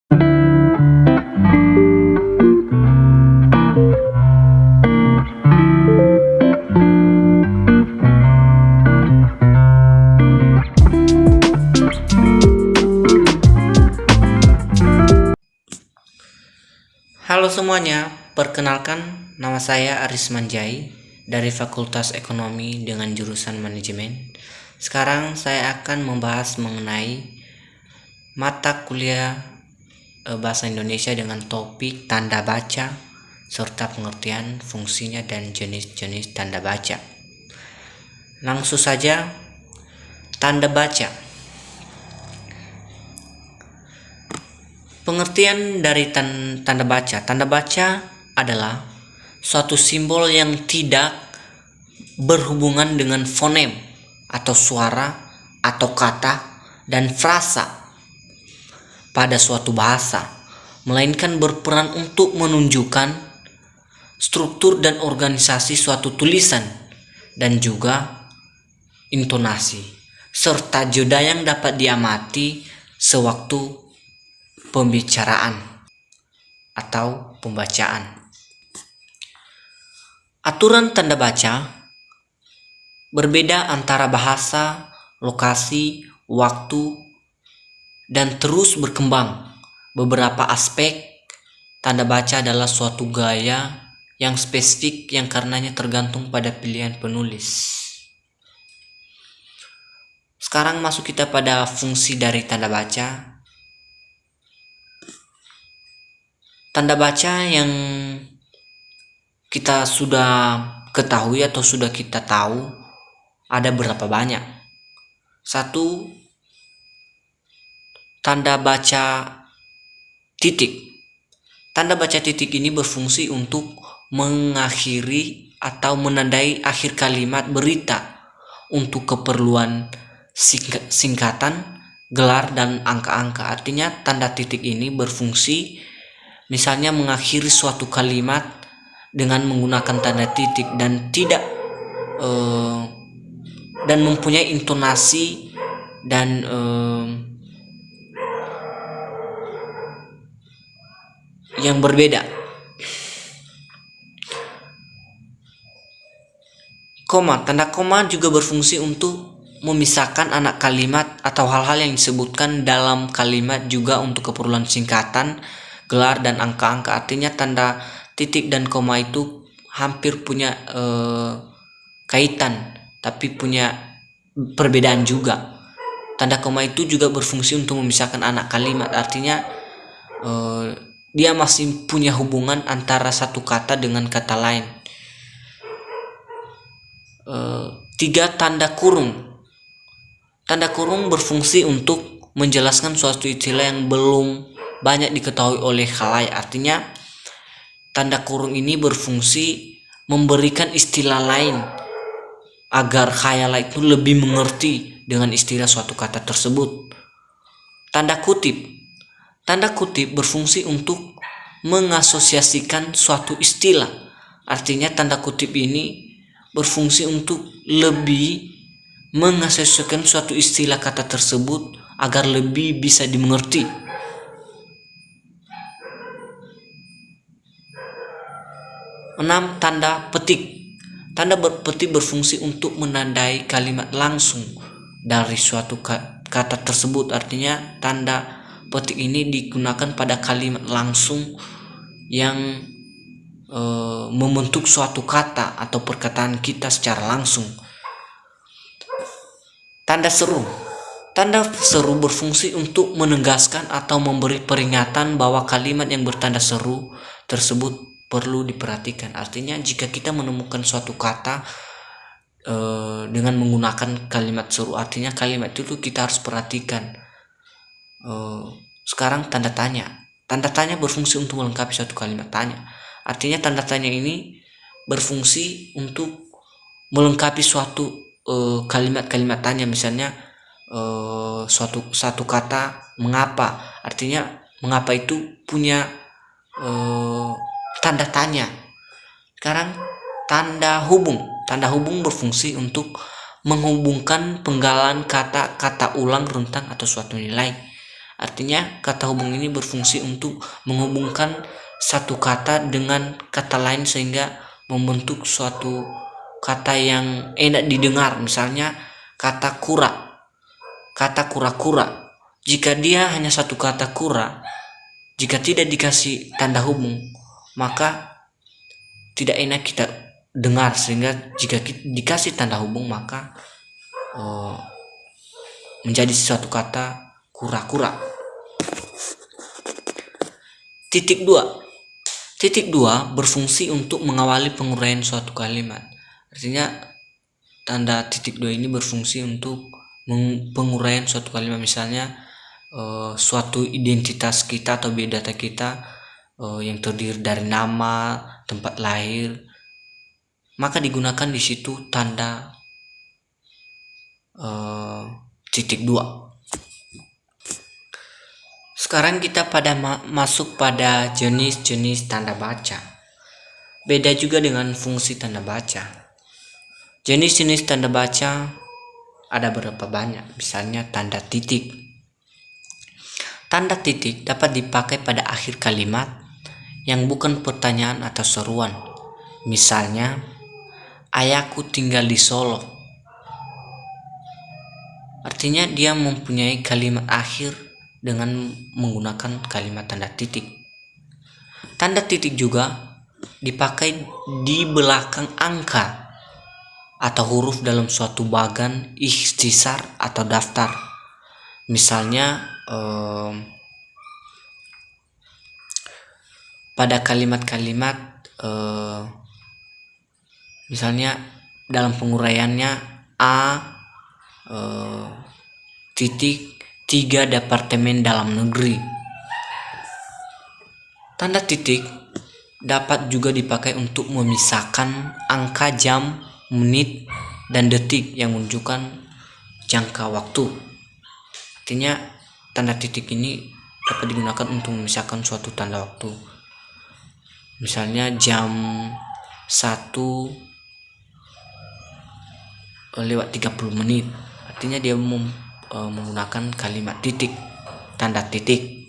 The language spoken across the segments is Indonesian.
Halo semuanya, perkenalkan nama saya Aris Manjai dari Fakultas Ekonomi dengan jurusan Manajemen. Sekarang saya akan membahas mengenai mata kuliah Bahasa Indonesia dengan topik tanda baca serta pengertian fungsinya dan jenis-jenis tanda baca. Langsung saja, tanda baca. Pengertian dari tanda baca. Tanda baca adalah suatu simbol yang tidak berhubungan dengan fonem atau suara atau kata dan frasa pada suatu bahasa, melainkan berperan untuk menunjukkan struktur dan organisasi suatu tulisan dan juga intonasi serta jeda yang dapat diamati sewaktu pembicaraan atau pembacaan. Aturan tanda baca berbeda antara bahasa, lokasi, waktu, dan terus berkembang. Beberapa aspek tanda baca adalah suatu gaya yang spesifik yang karenanya tergantung pada pilihan penulis. Sekarang masuk kita pada fungsi dari tanda baca. Tanda baca yang kita sudah ketahui atau sudah kita tahu ada berapa banyak. 1. Tanda baca titik. Tanda baca titik ini berfungsi untuk mengakhiri atau menandai akhir kalimat berita untuk keperluan singkatan, gelar, dan angka-angka. Artinya tanda titik ini berfungsi misalnya mengakhiri suatu kalimat dengan menggunakan tanda titik dan tidak dan mempunyai intonasi dan yang berbeda. Koma, tanda koma juga berfungsi untuk memisahkan anak kalimat atau hal-hal yang disebutkan dalam kalimat juga untuk keperluan singkatan, gelar, dan angka-angka. Artinya tanda titik dan koma itu hampir punya kaitan, tapi punya perbedaan juga. Tanda koma itu juga berfungsi untuk memisahkan anak kalimat. Artinya dia masih punya hubungan antara satu kata dengan kata lain. 3. Tanda kurung. Tanda kurung berfungsi untuk menjelaskan suatu istilah yang belum banyak diketahui oleh khalayak. Artinya tanda kurung ini berfungsi memberikan istilah lain agar khalayak itu lebih mengerti dengan istilah suatu kata tersebut. Tanda kutip. Tanda kutip berfungsi untuk mengasosiasikan suatu istilah. Artinya tanda kutip ini berfungsi untuk lebih mengasosiasikan suatu istilah kata tersebut agar lebih bisa dimengerti. 6. Tanda petik. Tanda petik berfungsi untuk menandai kalimat langsung dari suatu kata tersebut. Artinya tanda petik ini digunakan pada kalimat langsung yang membentuk suatu kata atau perkataan kita secara langsung. Tanda seru. Tanda seru berfungsi untuk menegaskan atau memberi peringatan bahwa kalimat yang bertanda seru tersebut perlu diperhatikan. Artinya jika kita menemukan suatu kata dengan menggunakan kalimat seru, artinya kalimat itu kita harus perhatikan. Sekarang tanda tanya. Tanda tanya berfungsi untuk melengkapi suatu kalimat tanya. Artinya tanda tanya ini berfungsi untuk melengkapi suatu kalimat-kalimat tanya. Misalnya satu kata mengapa. Artinya mengapa itu punya tanda tanya. Sekarang tanda hubung. Tanda hubung berfungsi untuk menghubungkan penggalan kata-kata ulang, rentang, atau suatu nilai. Artinya kata hubung ini berfungsi untuk menghubungkan satu kata dengan kata lain sehingga membentuk suatu kata yang enak didengar. Misalnya kata kura-kura. Jika dia hanya satu kata kura, jika tidak dikasih tanda hubung, maka tidak enak kita dengar. Sehingga jika dikasih tanda hubung, maka menjadi suatu kata kura-kura. Titik 2 berfungsi untuk mengawali penguraian suatu kalimat. Artinya tanda titik 2 ini berfungsi untuk penguraian suatu kalimat. Misalnya suatu identitas kita atau biodata kita yang terdiri dari nama, tempat lahir, maka digunakan di situ tanda titik 2. Sekarang kita masuk pada jenis-jenis tanda baca. Beda juga dengan fungsi tanda baca. Jenis-jenis tanda baca ada berapa banyak? Misalnya tanda titik. Tanda titik dapat dipakai pada akhir kalimat yang bukan pertanyaan atau seruan. Misalnya, ayahku tinggal di Solo. Artinya dia mempunyai kalimat akhir dengan menggunakan kalimat tanda titik. Tanda titik juga dipakai di belakang angka atau huruf dalam suatu bagan ikhtisar atau daftar. Misalnya pada kalimat-kalimat misalnya dalam penguraiannya A titik 3 Departemen Dalam Negeri. Tanda titik dapat juga dipakai untuk memisahkan angka jam, menit, dan detik yang menunjukkan jangka waktu. Artinya tanda titik ini dapat digunakan untuk memisahkan suatu tanda waktu. Misalnya jam 1:30. Artinya dia menggunakan kalimat titik, tanda titik.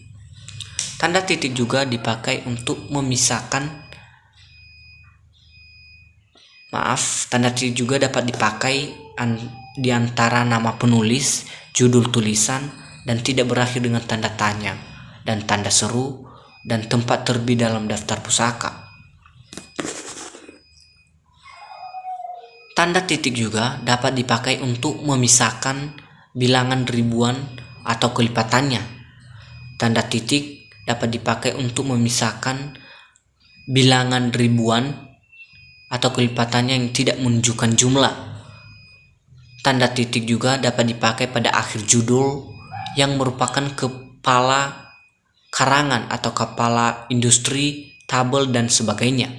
Tanda titik juga dipakai untuk memisahkan tanda titik juga dapat dipakai di antara nama penulis, judul tulisan, dan tidak berakhir dengan tanda tanya dan tanda seru, dan tempat terbit dalam daftar pusaka. Tanda titik juga dapat dipakai untuk memisahkan bilangan ribuan atau kelipatannya. Tanda titik dapat dipakai untuk memisahkan bilangan ribuan atau kelipatannya yang tidak menunjukkan jumlah. Tanda titik juga dapat dipakai pada akhir judul yang merupakan kepala karangan atau kepala industri, tabel, dan sebagainya.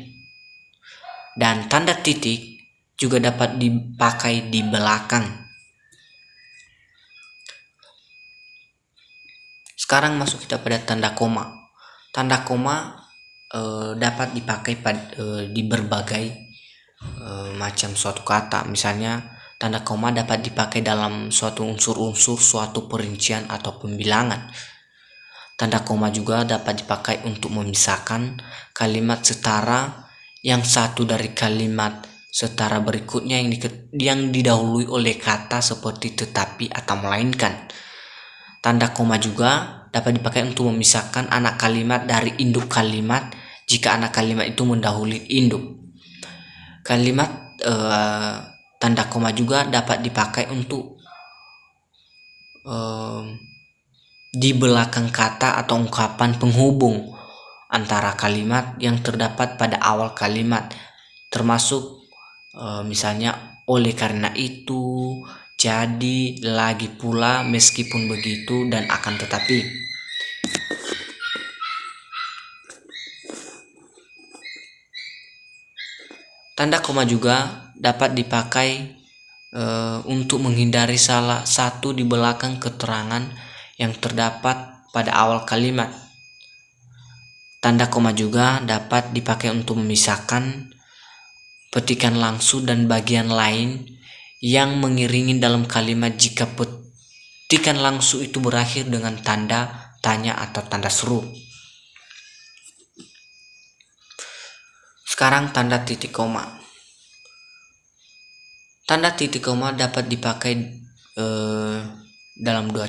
Dan tanda titik juga dapat dipakai di belakang. Sekarang masuk kita pada tanda koma. Tanda koma dapat dipakai di berbagai macam suatu kata. Misalnya tanda koma dapat dipakai dalam suatu unsur-unsur suatu perincian atau pembilangan. Tanda koma juga dapat dipakai untuk memisahkan kalimat setara yang satu dari kalimat setara berikutnya yang didahului oleh kata seperti tetapi atau melainkan. Tanda koma juga dapat dipakai untuk memisahkan anak kalimat dari induk kalimat jika anak kalimat itu mendahului induk. Kalimat tanda koma juga dapat dipakai untuk di belakang kata atau ungkapan penghubung antara kalimat yang terdapat pada awal kalimat, termasuk misalnya oleh karena itu, jadi, lagi pula, meskipun begitu, dan akan tetapi. Tanda koma juga dapat dipakai untuk menghindari salah satu di belakang keterangan yang terdapat pada awal kalimat. Tanda koma juga dapat dipakai untuk memisahkan petikan langsung dan bagian lain yang mengiringi dalam kalimat jika petikan langsung itu berakhir dengan tanda tanya atau tanda seru. Sekarang tanda titik koma. Tanda titik koma dapat dipakai dalam dua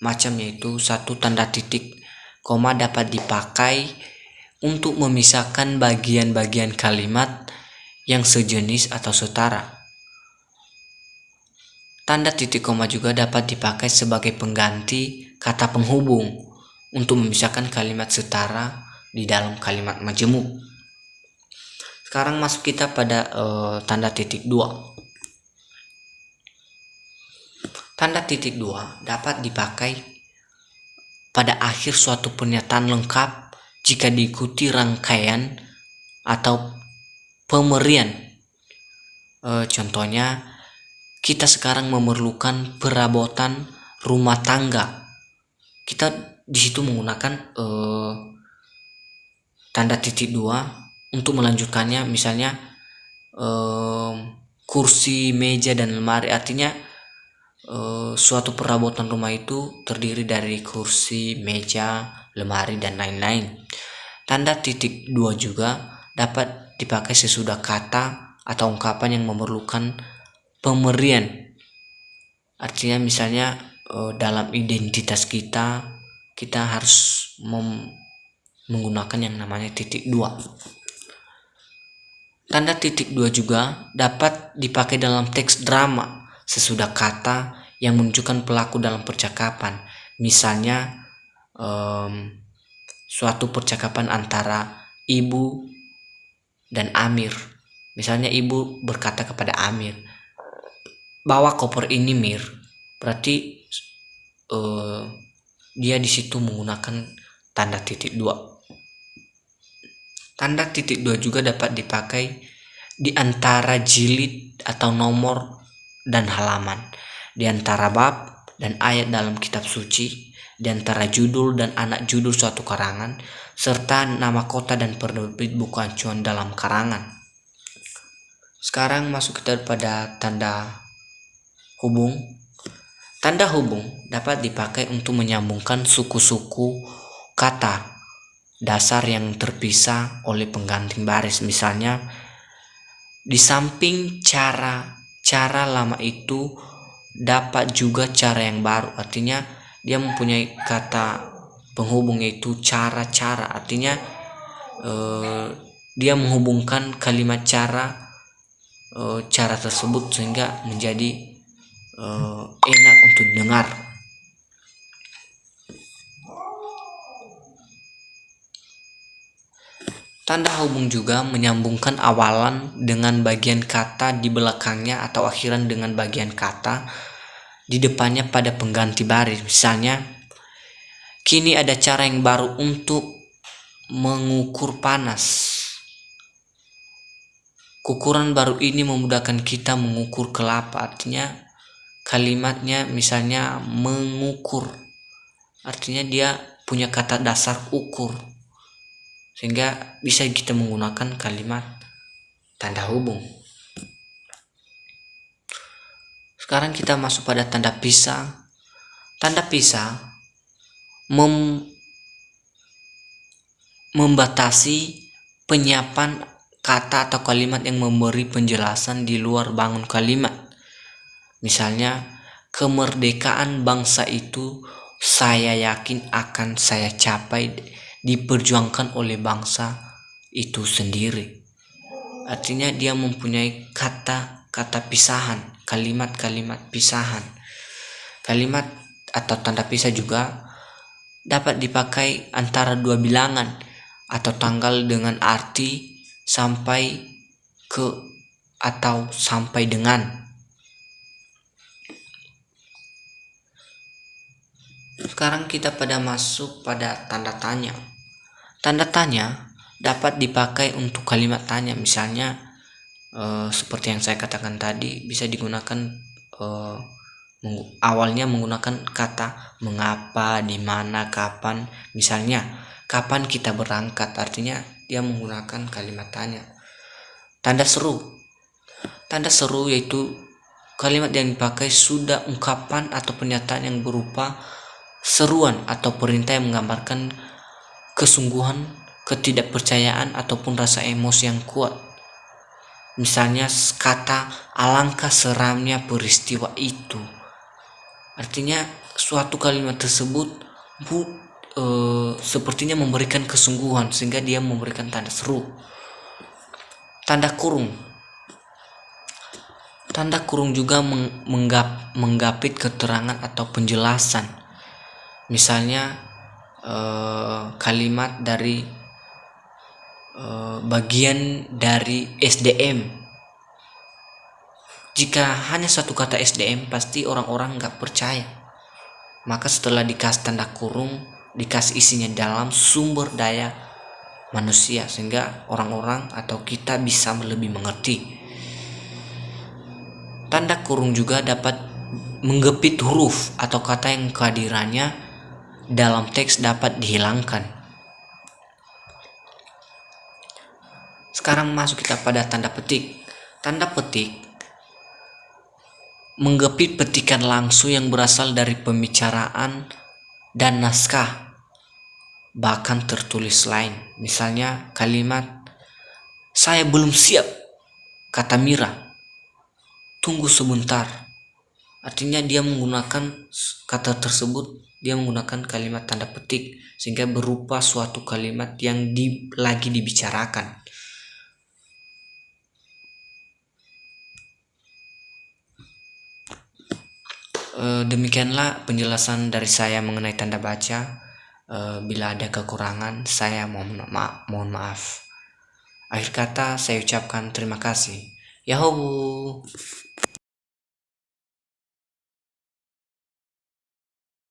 macam, yaitu satu, tanda titik koma dapat dipakai untuk memisahkan bagian-bagian kalimat yang sejenis atau setara. Tanda titik koma juga dapat dipakai sebagai pengganti kata penghubung untuk memisahkan kalimat setara di dalam kalimat majemuk. Sekarang masuk kita pada tanda titik dua. Tanda titik dua dapat dipakai pada akhir suatu pernyataan lengkap jika diikuti rangkaian atau pemerian. Contohnya, kita sekarang memerlukan perabotan rumah tangga. Kita di situ menggunakan tanda titik dua untuk melanjutkannya, misalnya kursi, meja, dan lemari. Artinya suatu perabotan rumah itu terdiri dari kursi, meja, lemari, dan lain-lain. Tanda titik dua juga dapat dipakai sesudah kata atau ungkapan yang memerlukan pemerian. Artinya misalnya dalam identitas kita harus menggunakan yang namanya titik dua. Tanda titik dua juga dapat dipakai dalam teks drama sesudah kata yang menunjukkan pelaku dalam percakapan. Misalnya suatu percakapan antara ibu dan Amir. Misalnya ibu berkata kepada Amir, "Bawa koper ini, Mir." Berarti dia di situ menggunakan tanda titik dua. Tanda titik dua juga dapat dipakai di antara jilid atau nomor dan halaman, di antara bab dan ayat dalam kitab suci, di antara judul dan anak judul suatu karangan, serta nama kota dan penerbit buku acuan dalam karangan. Sekarang masuk kita pada tanda hubung. Tanda hubung dapat dipakai untuk menyambungkan suku-suku kata dasar yang terpisah oleh pengganti baris. Misalnya, di samping cara lama itu dapat juga cara yang baru. Artinya dia mempunyai kata penghubung, yaitu cara-cara. Artinya dia menghubungkan kalimat cara tersebut sehingga menjadi enak untuk didengar. Tanda hubung juga menyambungkan awalan dengan bagian kata di belakangnya atau akhiran dengan bagian kata di depannya pada pengganti baris. Misalnya, kini ada cara yang baru untuk mengukur panas. Ukuran baru ini memudahkan kita mengukur kelapa. Artinya kalimatnya misalnya mengukur. Artinya dia punya kata dasar ukur, sehingga bisa kita menggunakan kalimat tanda hubung. Sekarang kita masuk pada tanda pisah. Tanda pisah membatasi penyiapan kata atau kalimat yang memberi penjelasan di luar bangun kalimat. Misalnya, kemerdekaan bangsa itu saya yakin akan saya capai diperjuangkan oleh bangsa itu sendiri. Artinya dia mempunyai kata-kata pisahan, kalimat-kalimat pisahan. Kalimat atau tanda pisah juga dapat dipakai antara dua bilangan atau tanggal dengan arti sampai ke atau sampai dengan. Sekarang kita masuk pada tanda tanya. Tanda tanya dapat dipakai untuk kalimat tanya. Misalnya seperti yang saya katakan tadi, bisa digunakan awalnya menggunakan kata mengapa, di mana, kapan. Misalnya, kapan kita berangkat, artinya dia menggunakan kalimat tanya. Tanda seru. Tanda seru yaitu kalimat yang dipakai sudah ungkapan atau pernyataan yang berupa seruan atau perintah yang menggambarkan kesungguhan, ketidakpercayaan ataupun rasa emosi yang kuat. Misalnya kata alangkah seramnya peristiwa itu. Artinya suatu kalimat tersebut sepertinya memberikan kesungguhan sehingga dia memberikan tanda seru. Tanda kurung. Tanda kurung juga menggapit keterangan atau penjelasan. Misalnya kalimat dari bagian dari SDM. Jika hanya satu kata SDM, pasti orang-orang nggak percaya. Maka setelah dikasih tanda kurung, dikasih isinya dalam sumber daya manusia, sehingga orang-orang atau kita bisa lebih mengerti. Tanda kurung juga dapat menggepit huruf atau kata yang kehadirannya dalam teks dapat dihilangkan. Sekarang masuk kita pada tanda petik. Tanda petik menggepit petikan langsung yang berasal dari pembicaraan dan naskah, bahkan tertulis lain. Misalnya kalimat "Saya belum siap," kata Mira. "Tunggu sebentar." Artinya dia menggunakan kata tersebut, dia menggunakan kalimat tanda petik sehingga berupa suatu kalimat yang lagi dibicarakan. Demikianlah penjelasan dari saya mengenai tanda baca. Bila ada kekurangan, saya mohon maaf. Akhir kata saya ucapkan terima kasih. Yahoo.